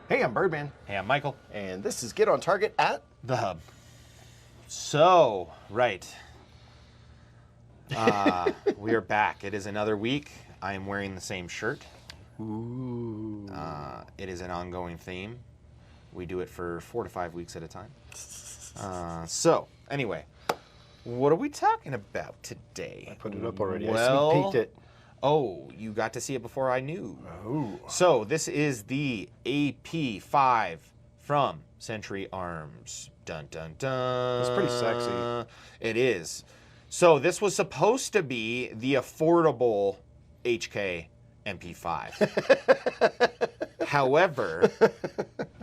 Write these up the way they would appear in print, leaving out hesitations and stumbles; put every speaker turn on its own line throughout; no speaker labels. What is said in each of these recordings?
Hey, I'm Birdman,
Hey, I'm Michael.
and this is Get on Target at
The Hub. So, right. We are back. It is another week. I am wearing the same shirt.
Ooh.
It is an ongoing theme. We do it for 4 to 5 weeks at a time. So, anyway, what are we talking about today?
I put it up already.
Well,
I sneak peeked it.
Oh, you got to see it before I knew.
Oh.
So, this is the AP5 from Century Arms. Dun, dun, dun.
That's pretty sexy.
It is. So, this was supposed to be the affordable HK MP5. However,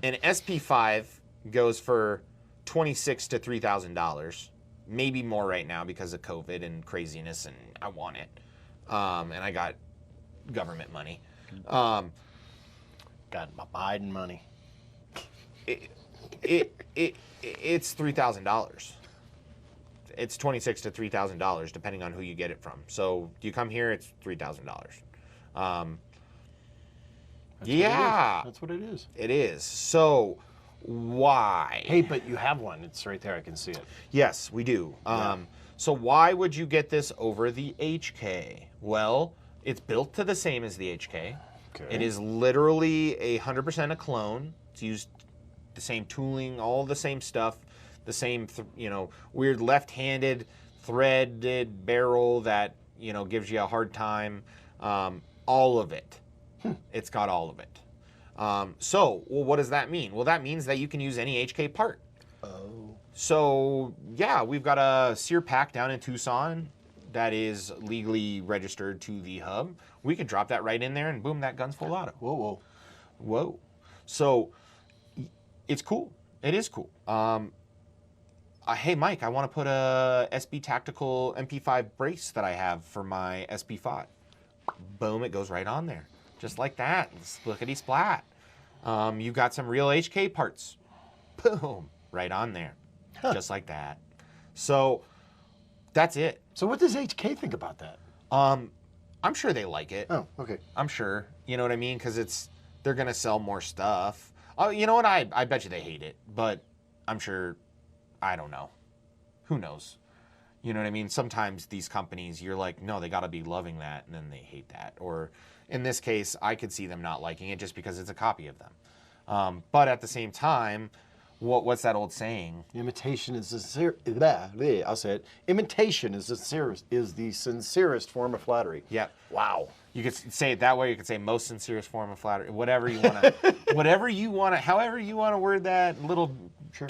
an SP5 goes for $2,600 to $3,000, maybe more right now because of COVID and craziness, and I want it. And I got government money.
Got my Biden money.
It's $3,000. It's $2,600 to $3,000 depending on who you get it from. So you come here, it's $3,000. Yeah,
That's what it is.
it is. So why?
Hey, but you have one. It's right there. I can see it.
Yes, we do. So why would you get this over the HK? Well, it's built to the same as the HK.
Okay.
It is literally 100% a clone. It's used the same tooling, all the same stuff, the same, weird left-handed threaded barrel that, gives you a hard time. All of it. It's got all of it. So, what does that mean? Well, that means that you can use any HK part.
Oh.
So, yeah, we've got a sear pack down in Tucson that is legally registered to the hub. We can drop that right in there and boom, that gun's full auto.
Whoa, whoa.
Whoa. So, it's cool. It is cool. Hey, Mike, I want to put a SB Tactical MP5 brace that I have for my SP5. Boom, it goes right on there. Just like that. Splickety splat. You've got some real HK parts. Boom, right on there.
Huh.
Just like that. So, that's it.
So what does HK think about that?
I'm sure they like it.
Oh, okay.
I'm sure. You know what I mean? Because they're going to sell more stuff. Oh, you know what? I bet you they hate it. But I'm sure, I don't know. Who knows? You know what I mean? Sometimes these companies, you're like, no, they got to be loving that, and then they hate that. Or in this case, I could see them not liking it just because it's a copy of them. But at the same time, what's that old saying?
Imitation is the I'll say it. Imitation is the sincerest form of flattery.
Yeah.
Wow.
You could say it that way. You could say most sincerest form of flattery. Whatever you want to, however you want to word that, little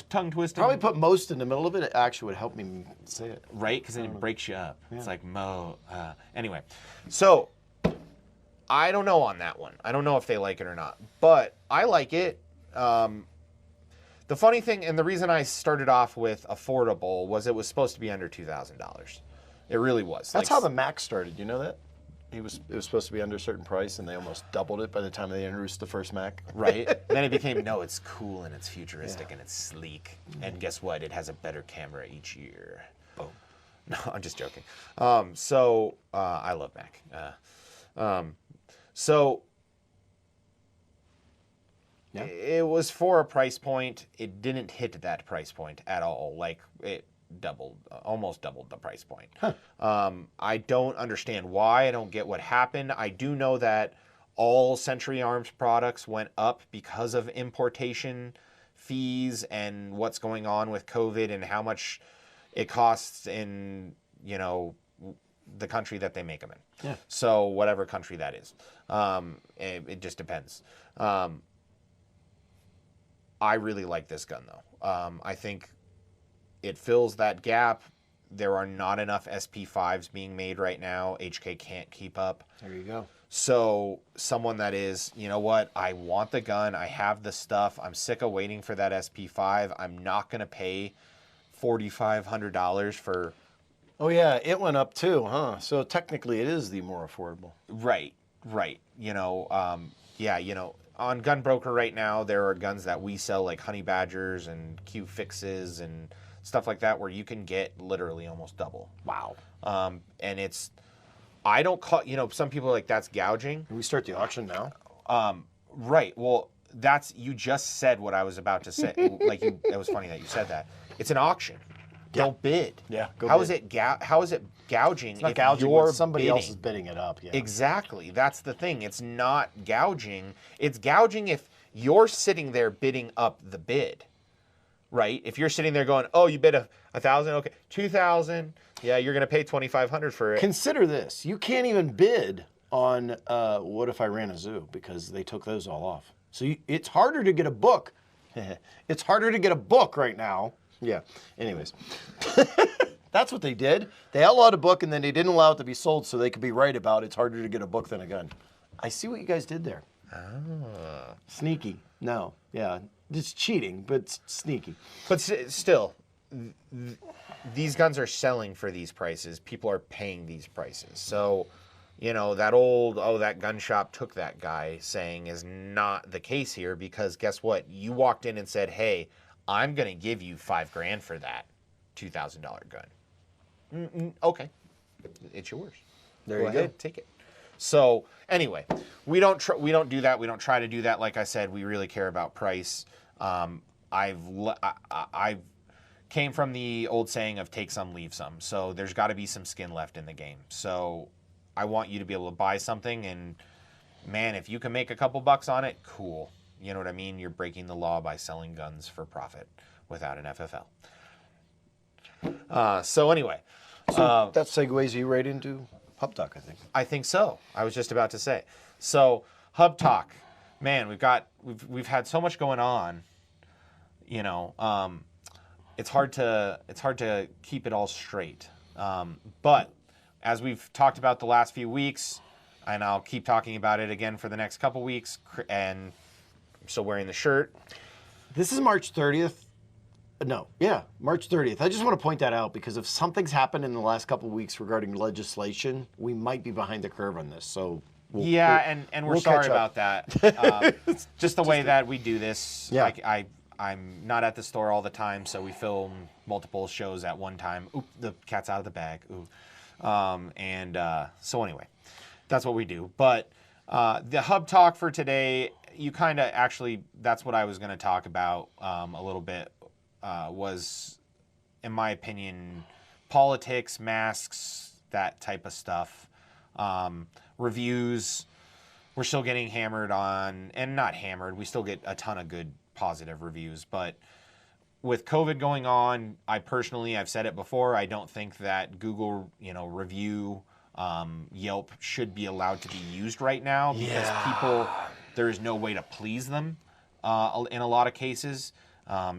tongue twisting.
Probably put most in the middle of it. It actually would help me say it.
Right? Because then it breaks you up.
Yeah.
It's like anyway, so I don't know on that one. I don't know if they like it or not, but I like it. The funny thing, and the reason I started off with affordable was it was supposed to be under $2,000. It really was.
That's how the Mac started. You know that? It was supposed to be under a certain price, and they almost doubled it by the time they introduced the first Mac.
Right? Then it became, no, it's cool and it's futuristic and it's sleek. And guess what? It has a better camera each year.
Boom.
No, I'm just joking. I love Mac.
Yeah.
It was for a price point. It didn't hit that price point at all. Like, it almost doubled the price point.
Huh.
I don't understand why. I don't get what happened. I do know that all Century Arms products went up because of importation fees and what's going on with COVID and how much it costs in, the country that they make them in.
Yeah.
So whatever country that is. It just depends. I really like this gun, though. I think it fills that gap. There are not enough SP5s being made right now. HK can't keep up.
There you go.
So someone that is, you know what, I want the gun. I have the stuff. I'm sick of waiting for that SP5. I'm not going to pay $4,500 for...
Oh, yeah. It went up, too, huh? So technically, it is the more affordable.
Right. On Gunbroker right now, there are guns that we sell like Honey Badgers and Q Fixes and stuff like that where you can get literally almost double.
Wow.
And it's, I don't call, some people are like, that's gouging.
Can we start the auction now?
Right. Well, you just said what I was about to say. It was funny that you said that. It's an auction. Don't bid.
Yeah, go
How
bid.
is it how is it gouging
It's not
if
gouging
you're
when somebody
bidding?
else is bidding it up. Yeah.
Exactly. That's the thing. It's not gouging. It's gouging if you're sitting there bidding up the bid, right? If you're sitting there going, "Oh, you bid a 1,000, okay, 2,000, yeah, you're gonna pay 2,500 for it."
Consider this: you can't even bid on What If I Ran a Zoo because they took those all off. So it's harder to get a book. It's harder to get a book right now. Yeah. Anyways, that's what they did. They outlawed a book and then they didn't allow it to be sold so they could be right about it's harder to get a book than a gun. I see what you guys did there.
Ah.
Sneaky. No. Yeah. It's cheating, but it's sneaky.
But still, these guns are selling for these prices. People are paying these prices. So, that old, that gun shop took that guy saying is not the case here because guess what? You walked in and said, hey, I'm going to give you $5,000 for that $2,000 gun. Okay. It's yours.
There you
Go
go.
ahead, take it. So anyway, we don't do that. We don't try to do that. Like I said, we really care about price. I've came from the old saying of take some, leave some. So there's got to be some skin left in the game. So I want you to be able to buy something, and man, if you can make a couple bucks on it, cool. You know what I mean? You're breaking the law by selling guns for profit without an FFL. So anyway,
So that segues you right into Hub Talk, I think.
I think so. I was just about to say. So Hub Talk, man, we've had so much going on. It's hard to keep it all straight. But as we've talked about the last few weeks, and I'll keep talking about it again for the next couple weeks, and I'm still wearing the shirt.
This is March 30th. No, yeah, March 30th. I just want to point that out because if something's happened in the last couple of weeks regarding legislation, we might be behind the curve on this. So we're
we're sorry
catch up.
about that. Just the way that we do this.
Yeah.
I'm not at the store all the time, so we film multiple shows at one time. Oop, the cat's out of the bag. Ooh. So anyway, that's what we do. But the Hub Talk for today, you kind of actually, that's what I was going to talk about a little bit, was, in my opinion, politics, masks, that type of stuff. Reviews, we're still getting hammered on, and not hammered, we still get a ton of good positive reviews, but with COVID going on, I've said it before, I don't think that Google, review, Yelp should be allowed to be used right now because people, there is no way to please them in a lot of cases.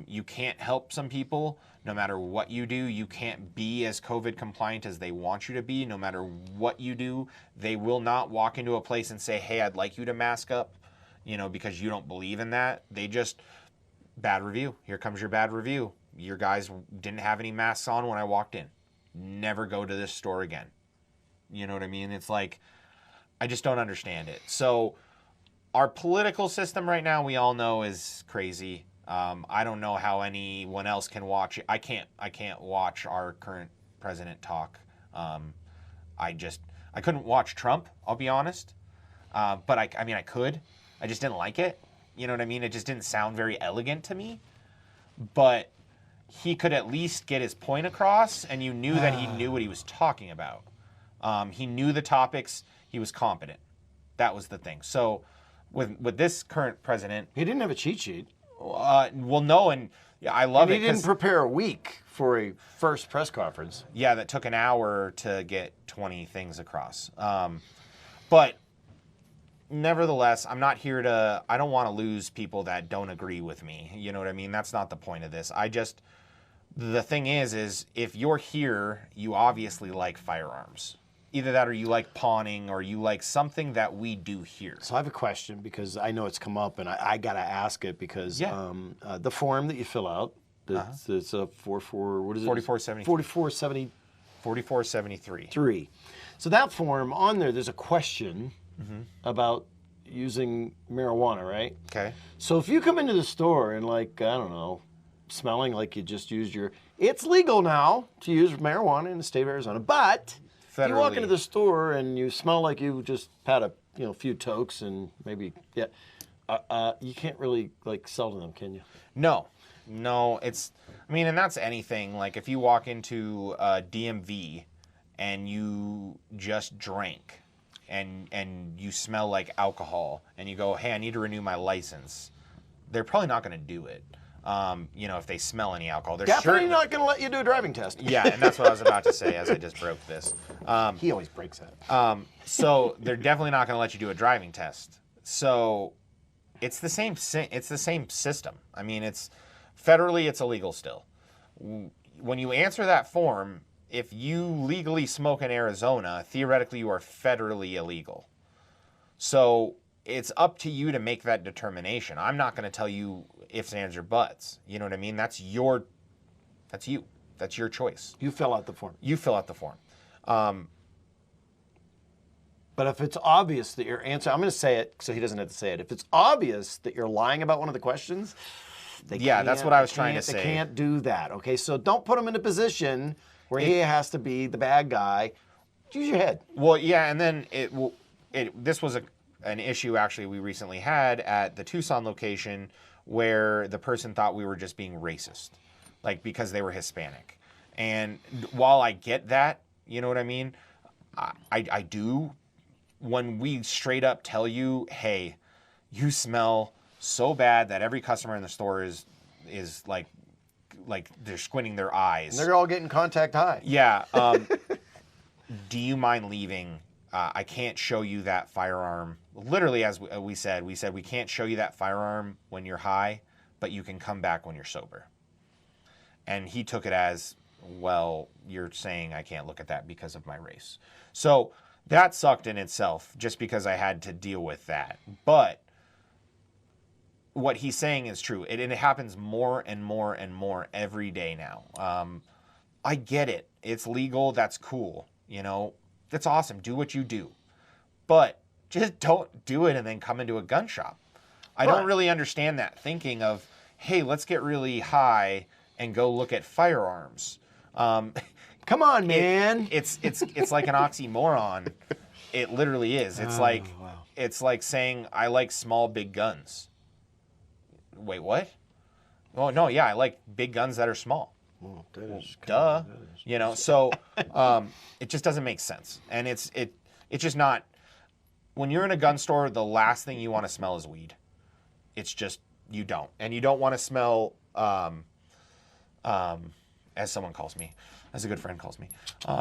You can't help some people no matter what you do. You can't be as COVID compliant as they want you to be. No matter what you do, they will not walk into a place and say, hey, I'd like you to mask up, because you don't believe in that. They just, bad review. Here comes your bad review. Your guys didn't have any masks on when I walked in. Never go to this store again. You know what I mean? It's like, I just don't understand it. So our political system right now, we all know, is crazy. I don't know how anyone else can watch it. I can't watch our current president talk. I couldn't watch Trump, I'll be honest. But I could. I just didn't like it. You know what I mean? It just didn't sound very elegant to me. But he could at least get his point across, and you knew that he knew what he was talking about. He knew the topics. He was competent. That was the thing. So with this current president,
he didn't have a cheat sheet.
Well, no, and I love
and
it.
He didn't prepare a week for a first press conference.
Yeah, that took an hour to get 20 things across. But nevertheless, I don't want to lose people that don't agree with me. You know what I mean? That's not the point of this. The thing is if you're here, you obviously like firearms. Either that or you like pawning or you like something that we do here.
So I have a question because I know it's come up and I got to ask it because the form that you fill out, it's a
4473.
4473. So that form on there's a question about using marijuana, right?
Okay.
So if you come into the store and smelling like you just used it's legal now to use marijuana in the state of Arizona, but if you walk into the store and you smell like you just had a few tokes and maybe, You can't really like sell to them, can you?
No, and that's anything. Like if you walk into a DMV and you just drank and you smell like alcohol and you go, hey, I need to renew my license, they're probably not going to do it. If they smell any alcohol, they're
Definitely not going to let you do a driving test.
Yeah, and that's what I was about to say as I just broke this.
He always breaks that.
So they're definitely not going to let you do a driving test. So it's the same. It's the same system. I mean, it's federally, it's illegal still. When you answer that form, if you legally smoke in Arizona, theoretically you are federally illegal. So it's up to you to make that determination. I'm not going to tell you ifs, ands, or buts. You know what I mean? That's you. That's your choice.
You fill out the form.
You fill out the form.
But if it's obvious that your answer, I'm going to say it so he doesn't have to say it. If it's obvious that you're lying about one of the questions,
that's what I was trying to say.
They can't do that. Okay, so don't put him in a position where he has to be the bad guy. Use your head.
Well, yeah, and then this was an issue actually we recently had at the Tucson location where the person thought we were just being racist, like because they were Hispanic. And while I get that, you know what I mean, I do. When we straight up tell you, hey, you smell so bad that every customer in the store is like they're squinting their eyes.
And they're all getting contact high.
Yeah. Do you mind leaving? I can't show you that firearm. Literally, as we said we can't show you that firearm when you're high, but you can come back when you're sober. And he took it as, well, you're saying I can't look at that because of my race. So that sucked in itself, just because I had to deal with that. But what he's saying is true. It happens more and more and more every day now. I get it. It's legal. That's cool. That's awesome. Do what you do. But just don't do it and then come into a gun shop. I don't really understand that thinking of, hey, let's get really high and go look at firearms.
Come on, man.
It's like an oxymoron. It literally is. It's it's like saying I like small big guns. Wait, what? Oh no, yeah, I like big guns that are small.
Well,
duh. So it just doesn't make sense. And it's just not. When you're in a gun store, the last thing you want to smell is weed. It's just, you don't. And you don't want to smell, as someone calls me, as a good friend calls me.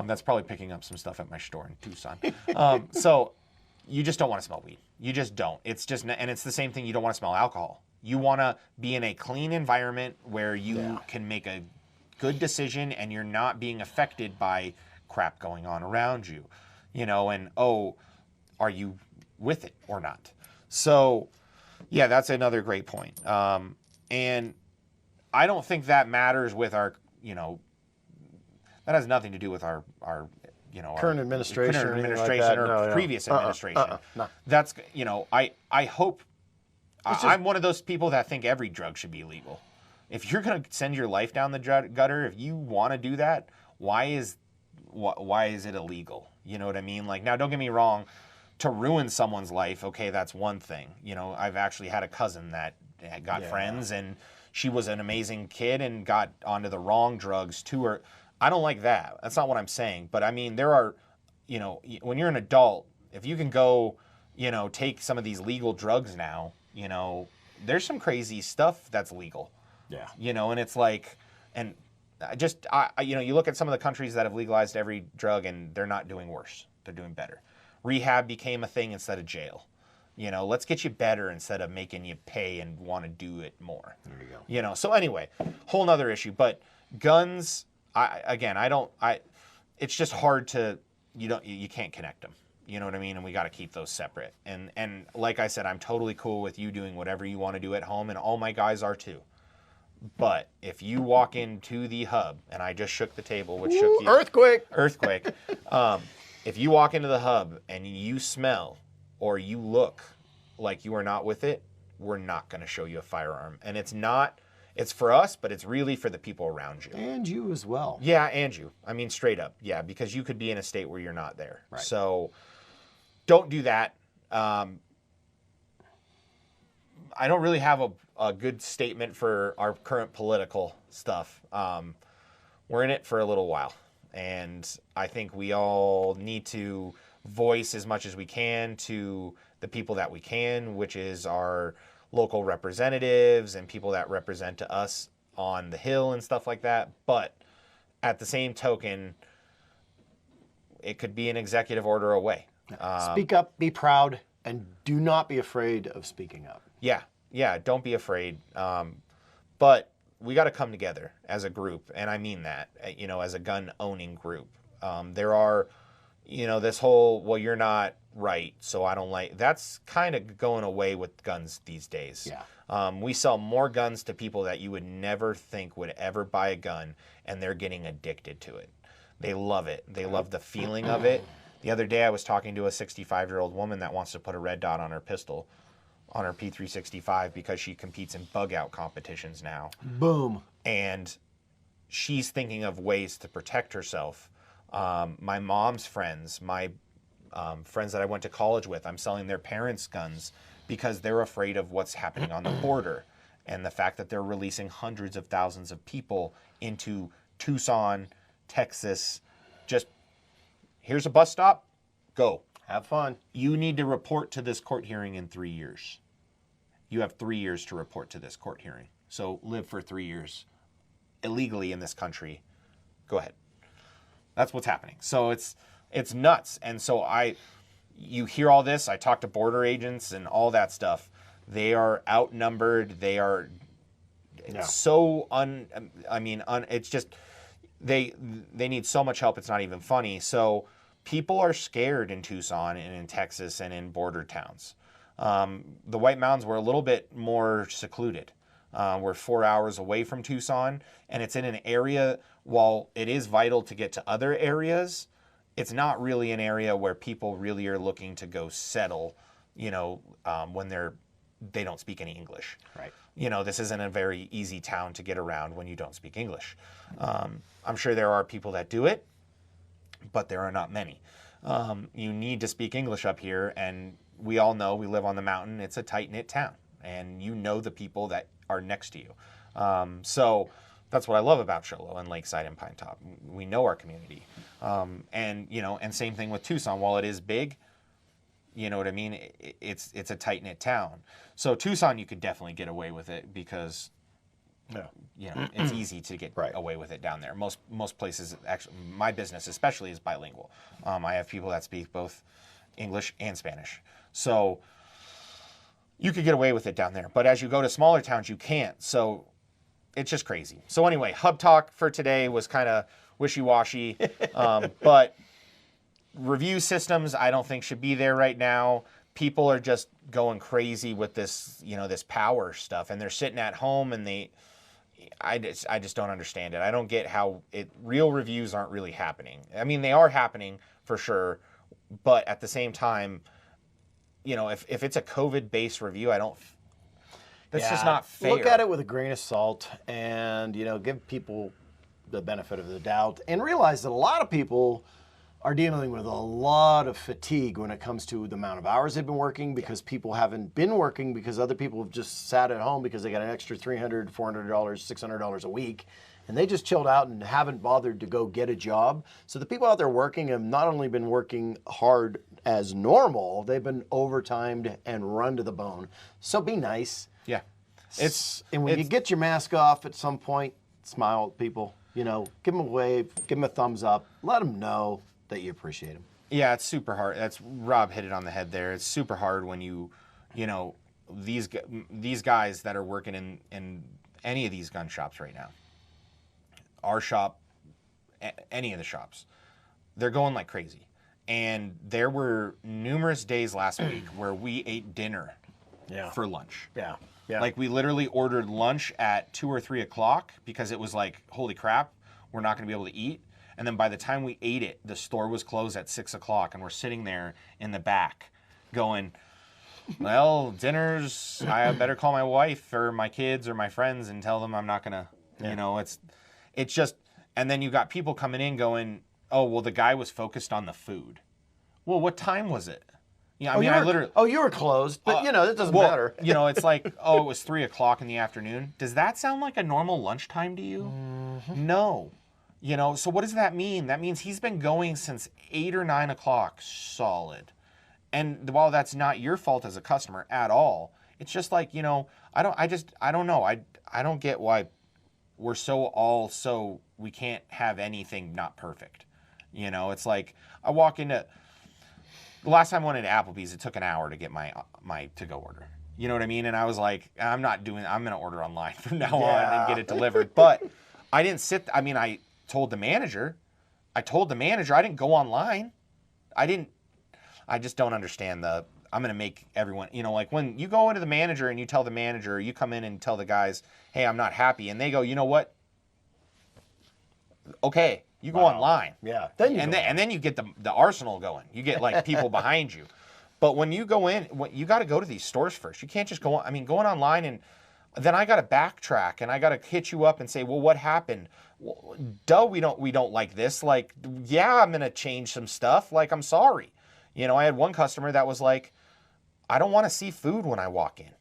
That's probably picking up some stuff at my store in Tucson. So you just don't want to smell weed. You just don't. It's just, and it's the same thing. You don't want to smell alcohol. You want to be in a clean environment where you can make a good decision and you're not being affected by crap going on around you, and, are you with it or not? So, yeah, that's another great point. And I don't think that matters with our, that has nothing to do with our
current administration,
or previous administration.
No.
That's, I hope, I'm one of those people that think every drug should be illegal. If you're going to send your life down the gutter, if you want to do that, why is it illegal? You know what I mean? Like, now, don't get me wrong, to ruin someone's life, okay, that's one thing. I've actually had a cousin that got friends, and she was an amazing kid and got onto the wrong drugs to her. I don't like that. That's not what I'm saying. But I mean, there are, when you're an adult, if you can go, take some of these legal drugs now, there's some crazy stuff that's legal.
Yeah.
And it's like, and you look at some of the countries that have legalized every drug and they're not doing worse. They're doing better. Rehab became a thing instead of jail. Let's get you better instead of making you pay and want to do it more.
There you go.
So anyway, whole nother issue. But guns, it's just hard to, you can't connect them. You know what I mean? And we got to keep those separate. And like I said, I'm totally cool with you doing whatever you want to do at home, and all my guys are too. But if you walk into the hub, and I just shook the table, which shook you.
Earthquake.
If you walk into the hub and you smell or you look like you are not with it, we're not going to show you a firearm. And it's for us, but it's really for the people around you.
And you as well.
Yeah, and you. I mean, straight up. Yeah, because you could be in a state where you're not there.
Right.
So don't do that. I don't really have a good statement for our current political stuff. We're in it for a little while, and I think we all need to voice as much as we can to the people that we can, which is our local representatives and people that represent to us on the Hill and stuff like that. But at the same token, it could be an executive order away.
Speak up, be proud, and do not be afraid of speaking up.
Yeah, don't be afraid. But we got to come together as a group, and I mean that, as a gun-owning group. There are, this whole, well, you're not right, so I don't like, that's kind of going away with guns these days.
Yeah.
We sell more guns to people that you would never think would ever buy a gun, and they're getting addicted to it. They love it. They love the feeling of it. The other day I was talking to a 65-year-old woman that wants to put a red dot on her pistol, on her P365, because she competes in bug out competitions now.
Boom.
And she's thinking of ways to protect herself. My mom's friends, my friends that I went to college with, I'm selling their parents' guns because they're afraid of what's happening on the border and the fact that they're releasing hundreds of thousands of people into Tucson, Texas. Just, here's a bus stop, go.
Have fun.
You need to report to this court hearing in 3 years. You have 3 years to report to this court hearing. So live for 3 years illegally in this country. Go ahead. That's what's happening. So it's nuts. And so you hear all this. I talk to border agents and all that stuff. They are outnumbered. They are so it's just they need so much help. It's not even funny. So people are scared in Tucson and in Texas and in border towns. The White Mountains were a little bit more secluded. We're 4 hours away from Tucson, and it's in an area, while it is vital to get to other areas, it's not really an area where people really are looking to go settle, when they don't speak any English.
Right.
This isn't a very easy town to get around when you don't speak English. I'm sure there are people that do it, but there are not many. You need to speak English up here, and we all know we live on the mountain. It's a tight-knit town, and the people that are next to you. So that's what I love about Cholo and Lakeside and Pine Top. We know our community. And same thing with Tucson. While it is big, you know what I mean? It's a tight-knit town. So Tucson, you could definitely get away with it because it's easy to get away with it down there. Most places, actually, my business especially is bilingual. I have people that speak both English and Spanish. So you could get away with it down there. But as you go to smaller towns, you can't. So it's just crazy. So anyway, Hub Talk for today was kind of wishy-washy. But review systems, I don't think should be there right now. People are just going crazy with this, this power stuff. And they're sitting at home and I just don't understand it. I don't get how real reviews aren't really happening. I mean, they are happening for sure. But at the same time, if it's a COVID-based review, that's just not fair.
Look at it with a grain of salt and, give people the benefit of the doubt and realize that a lot of people are dealing with a lot of fatigue when it comes to the amount of hours they've been working because people haven't been working because other people have just sat at home because they got an extra $300, $400, $600 a week. And they just chilled out and haven't bothered to go get a job. So the people out there working have not only been working hard as normal, they've been overtimed and run to the bone. So be nice.
Yeah.
And when you get your mask off at some point, smile at people. Give them a wave, give them a thumbs up, let them know that you appreciate them.
Yeah, it's super hard. Rob hit it on the head there. It's super hard when these guys that are working in any of these gun shops right now, our shop, any of the shops, they're going like crazy. And there were numerous days last week where we ate dinner for lunch.
Yeah.
Like we literally ordered lunch at 2 or 3 o'clock because it was like, holy crap, we're not going to be able to eat. And then by the time we ate it, the store was closed at 6 o'clock, and we're sitting there in the back going, well, dinner's, I better call my wife or my kids or my friends and tell them I'm not going to, it's just, and then you got people coming in going, oh, well, the guy was focused on the food. Well, what time was it? Yeah, I mean, I literally.
Oh, you were closed, but you know that doesn't
Well,
matter.
you know, it's like, oh, it was 3:00 in the afternoon. Does that sound like a normal lunchtime to you? No. You know, so what does that mean? That means he's been going since 8 or 9 o'clock solid. And while that's not your fault as a customer at all, it's just like, you know, I don't know. I don't get why we're so we can't have anything not perfect. You know, it's like I walk into the last time I went into Applebee's, it took an hour to get my to-go order. You know what I mean? And I was like, I'm going to order online from now on and get it delivered. But I didn't I told the manager. I didn't go online. I just don't understand I'm going to make everyone, you know, like when you go into the manager and you tell the manager, you come in and tell the guys, hey, I'm not happy. And they go, you know what? Okay. You go online.
Yeah.
And then you get the arsenal going. You get like people behind you. But when you go in, you got to go to these stores first. You can't just go on. I mean, going online and then I got to backtrack and I got to hit you up and say, well, what happened? Well, we don't like this. Like, yeah, I'm going to change some stuff. Like, I'm sorry. You know, I had one customer that was like, I don't want to see food when I walk in.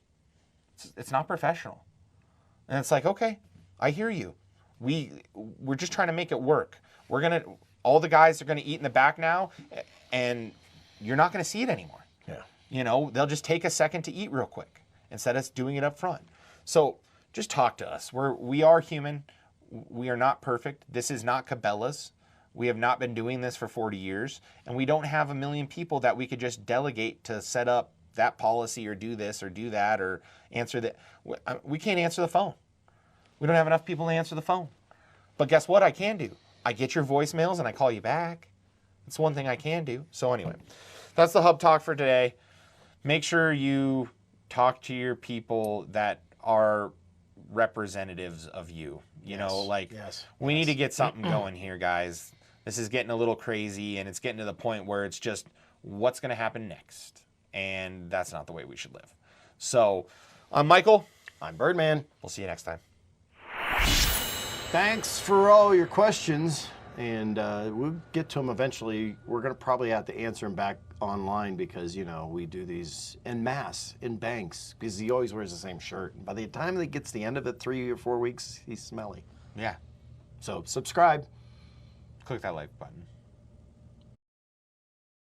It's not professional. And it's like, okay, I hear you. We're just trying to make it work. All the guys are going to eat in the back now, and you're not going to see it anymore.
Yeah.
You know, they'll just take a second to eat real quick instead of us doing it up front. So just talk to us. We are human. We are not perfect. This is not Cabela's. We have not been doing this for 40 years, and we don't have a million people that we could just delegate to set up that policy or do this or do that or answer that. We can't answer the phone. We don't have enough people to answer the phone. But guess what I can do? I get your voicemails and I call you back. It's one thing I can do. So anyway, that's the Hub Talk for today. Make sure you talk to your people that are representatives of you. You know, like we need to get something going here, guys. This is getting a little crazy and it's getting to the point where it's just what's going to happen next. And that's not the way we should live. So I'm Michael.
I'm Birdman.
We'll see you next time.
Thanks for all your questions, and we'll get to them eventually. We're going to probably have to answer them back online because, you know, we do these en masse in banks because he always wears the same shirt. And by the time he gets to the end of it, 3 or 4 weeks, he's smelly.
Yeah.
So subscribe.
Click that like button.